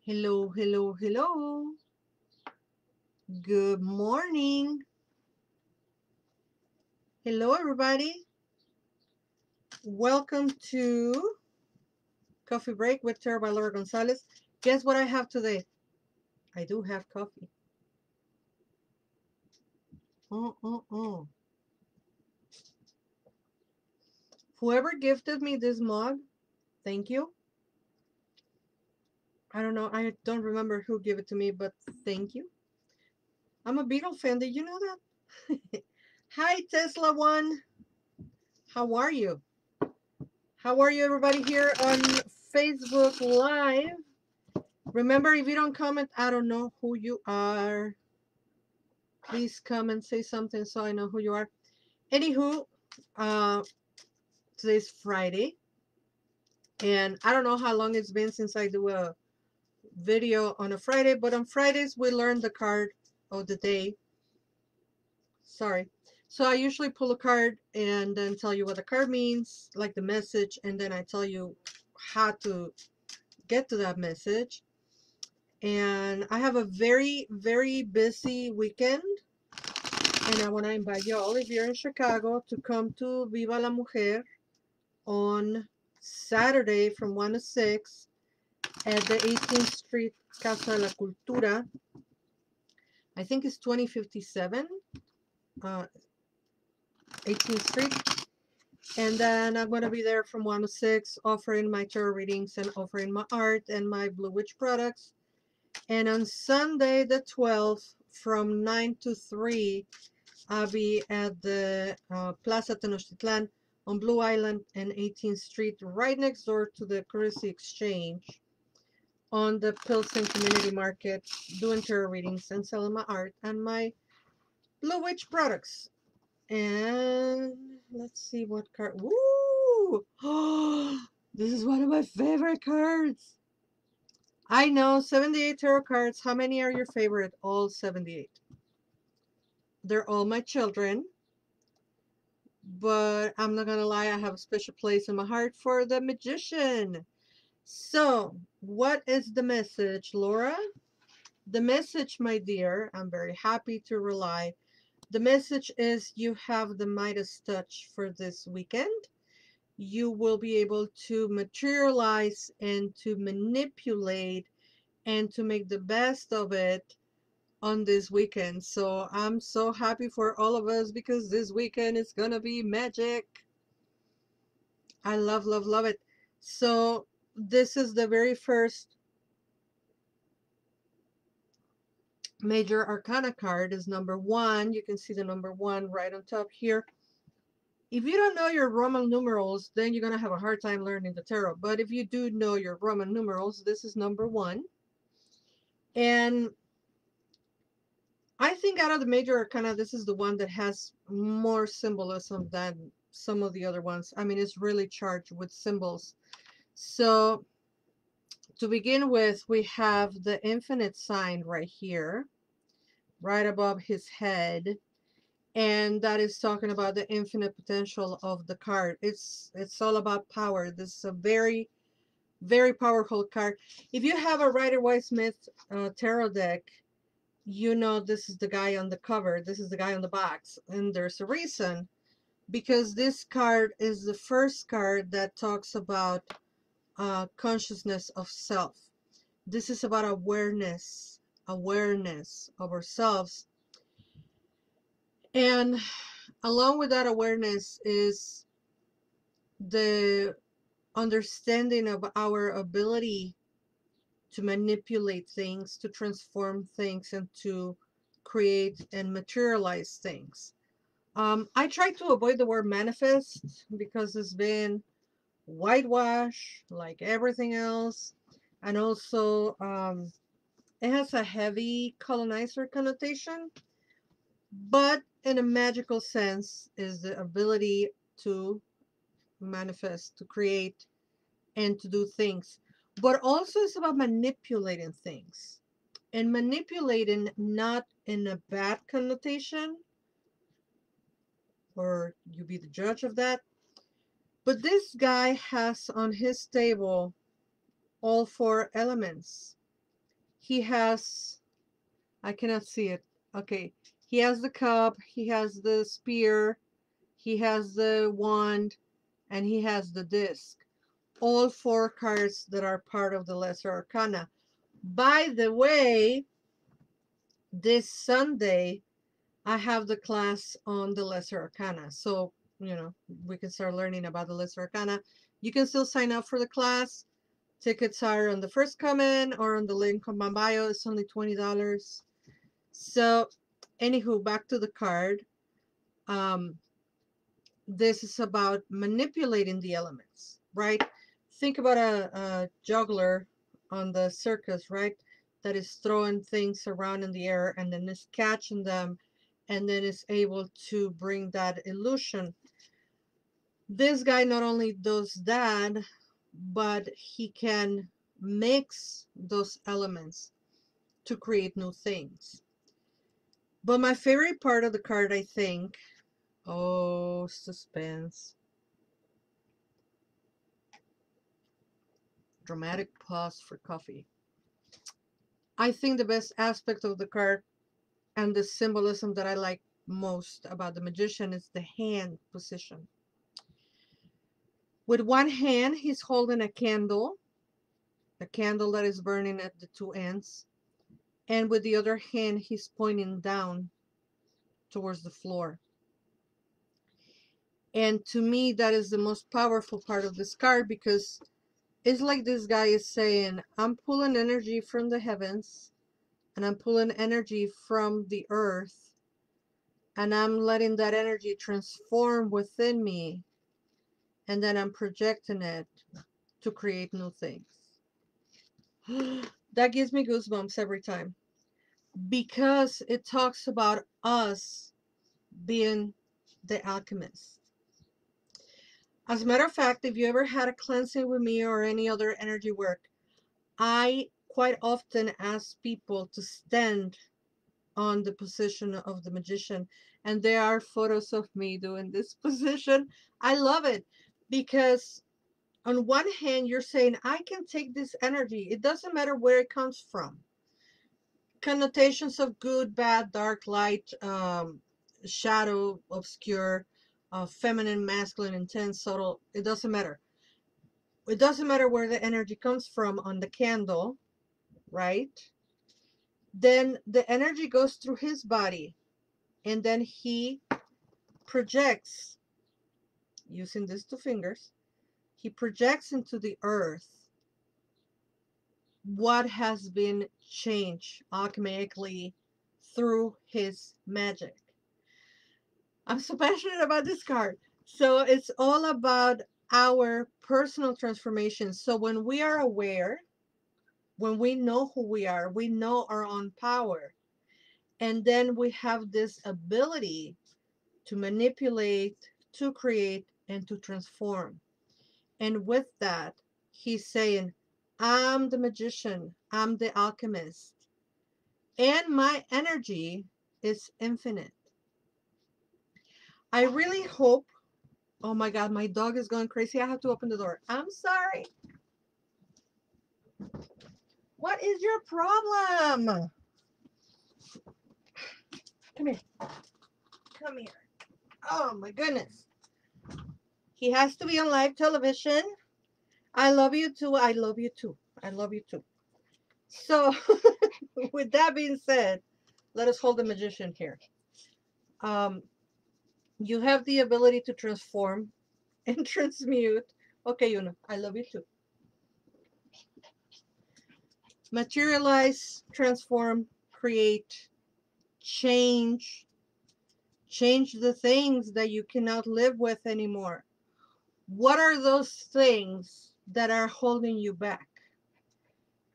Hello, hello, hello. Good morning. Hello, everybody. Welcome to Coffee Break with Tara by Laura González. Guess what I have today? I do have coffee. Oh. Whoever gifted me this mug, thank you. I don't know. I don't remember who gave it to me, but thank you. I'm a Beatle fan. Did you know that? Hi, Tesla One. How are you? How are you, everybody, here on Facebook Live? Remember, if you don't comment, I don't know who you are. Please come and say something so I know who you are. Anywho, uh, today's Friday, and I don't know how long it's been since I do a video on a Friday, but on Fridays we learn the card of the day. Sorry. So I usually pull a card and then tell you what the card means, like the message, and then I tell you how to get to that message. And I have a very, very busy weekend. And I want to invite you all, if you're in Chicago, to come to Viva la Mujer on Saturday from 1 to 6 at the 18th Street Casa de la Cultura. I think it's 2057, 18th Street. And then I'm going to be there from 1 to 6 offering my tarot readings and offering my art and my Blue Witch products. And on Sunday the 12th from 9 to 3, I'll be at the Plaza Tenochtitlan on Blue Island and 18th Street, right next door to the Currency Exchange, on the Pilsen Community Market, doing tarot readings and selling my art and my Blue Witch products. And let's see what card. Woo! Oh, this is one of my favorite cards. I know, 78 tarot cards. How many are your favorite? All 78. They're all my children. But I'm not gonna lie, I have a special place in my heart for the magician. So, what is the message, Laura? The message, my dear, I'm very happy to rely. The message is you have the Midas touch for this weekend. You will be able to materialize and to manipulate and to make the best of it on this weekend. So I'm so happy for all of us because this weekend is gonna be magic. I love, love, love it. So this is the very first major arcana card is number 1. You can see the number 1 right on top here. If you don't know your Roman numerals, then you're going to have a hard time learning the tarot. But if you do know your Roman numerals, this is number 1. And I think out of the major arcana, this is the one that has more symbolism than some of the other ones. I mean, it's really charged with symbols. So to begin with, we have the infinite sign right here, right above his head. And that is talking about the infinite potential of the card. It's all about power. This is a very, very powerful card. If you have a Rider-Waite-Smith tarot deck, you know this is the guy on the cover. This is the guy on the box. And there's a reason. Because this card is the first card that talks about consciousness of self. This is about awareness of ourselves. And along with that awareness is the understanding of our ability to manipulate things, to transform things, and to create and materialize things. I try to avoid the word manifest because it's been whitewash like everything else. And also, it has a heavy colonizer connotation, but in a magical sense is the ability to manifest, to create, and to do things. But also it's about manipulating things. And manipulating not in a bad connotation, or you be the judge of that. But this guy has on his table all 4 elements. he has, I cannot see it. Okay. He has the cup, he has the spear, he has the wand, and he has the disc. All four cards that are part of the Lesser Arcana. By the way, this Sunday, I have the class on the Lesser Arcana. So, we can start learning about the Lesser Arcana. You can still sign up for the class. Tickets are on the first comment or on the link on my bio. It's only $20. So, anywho, back to the card. This is about manipulating the elements, right? Think about a juggler on the circus, right? That is throwing things around in the air and then is catching them and then is able to bring that illusion. This guy not only does that, but he can mix those elements to create new things. But my favorite part of the card, I think, oh, suspense. Dramatic pause for coffee. I think the best aspect of the card and the symbolism that I like most about the magician is the hand position. With one hand, he's holding a candle that is burning at the two ends. And with the other hand, he's pointing down towards the floor. And to me, that is the most powerful part of this card because it's like this guy is saying, I'm pulling energy from the heavens and I'm pulling energy from the earth and I'm letting that energy transform within me and then I'm projecting it to create new things. That gives me goosebumps every time because it talks about us being the alchemist. As a matter of fact, if you ever had a cleansing with me or any other energy work, I quite often ask people to stand on the position of the magician, and there are photos of me doing this position. I love it because on one hand you're saying I can take this energy, it doesn't matter where it comes from, connotations of good, bad, dark, light, shadow, obscure, feminine, masculine, intense, subtle, it doesn't matter. It doesn't matter where the energy comes from on the candle, right? Then the energy goes through his body and then he projects using these two fingers. He projects into the earth what has been changed alchemically through his magic. I'm so passionate about this card. So it's all about our personal transformation. So when we are aware, when we know who we know our own power, and then we have this ability to manipulate, to create, and to transform. And with that, he's saying, I'm the magician, I'm the alchemist, and my energy is infinite. I really hope, oh my God, my dog is going crazy. I have to open the door. I'm sorry. What is your problem? Come here. Come here. Oh my goodness. He has to be on live television. I love you too. I love you too. I love you too. So, with that being said, let us hold the magician here. You have the ability to transform and transmute. Okay, I love you too. Materialize, transform, create, change. Change the things that you cannot live with anymore. What are those things that are holding you back?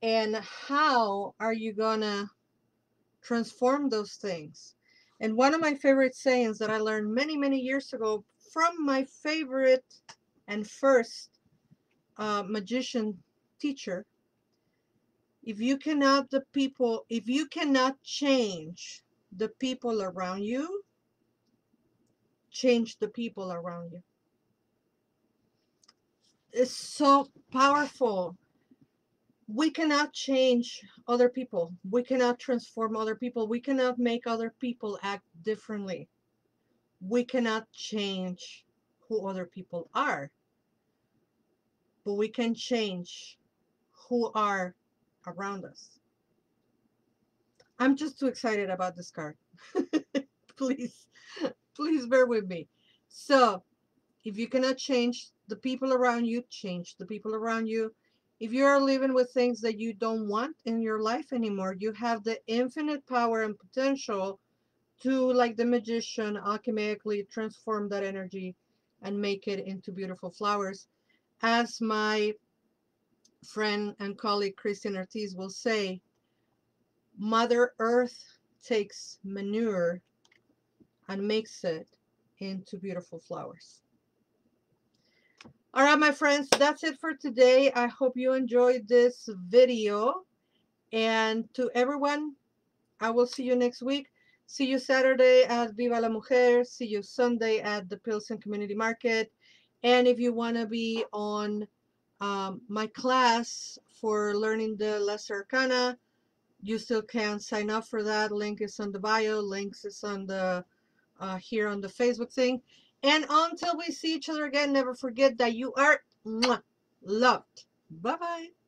And how are you gonna transform those things? And one of my favorite sayings that I learned many, many years ago from my favorite and first magician teacher, if you cannot change the people around you, change the people around you. It's so powerful. We cannot change other people. We cannot transform other people. We cannot make other people act differently. We cannot change who other people are, but we can change who are around us. I'm just too excited about this card. Please, please bear with me. So, if you cannot change the people around you, change the people around you. If you are living with things that you don't want in your life anymore, you have the infinite power and potential to, like the magician, alchemically transform that energy and make it into beautiful flowers. As my friend and colleague Christian Ortiz will say, Mother Earth takes manure and makes it into beautiful flowers. All right, my friends, that's it for today. I hope you enjoyed this video. And to everyone, I will see you next week. See you Saturday at Viva la Mujer. See you Sunday at the Pilsen Community Market. And if you want to be on my class for learning the Lesser Arcana, you still can sign up for that. Link is on the bio. Links is on the here on the Facebook thing. And until we see each other again, never forget that you are loved. Bye bye.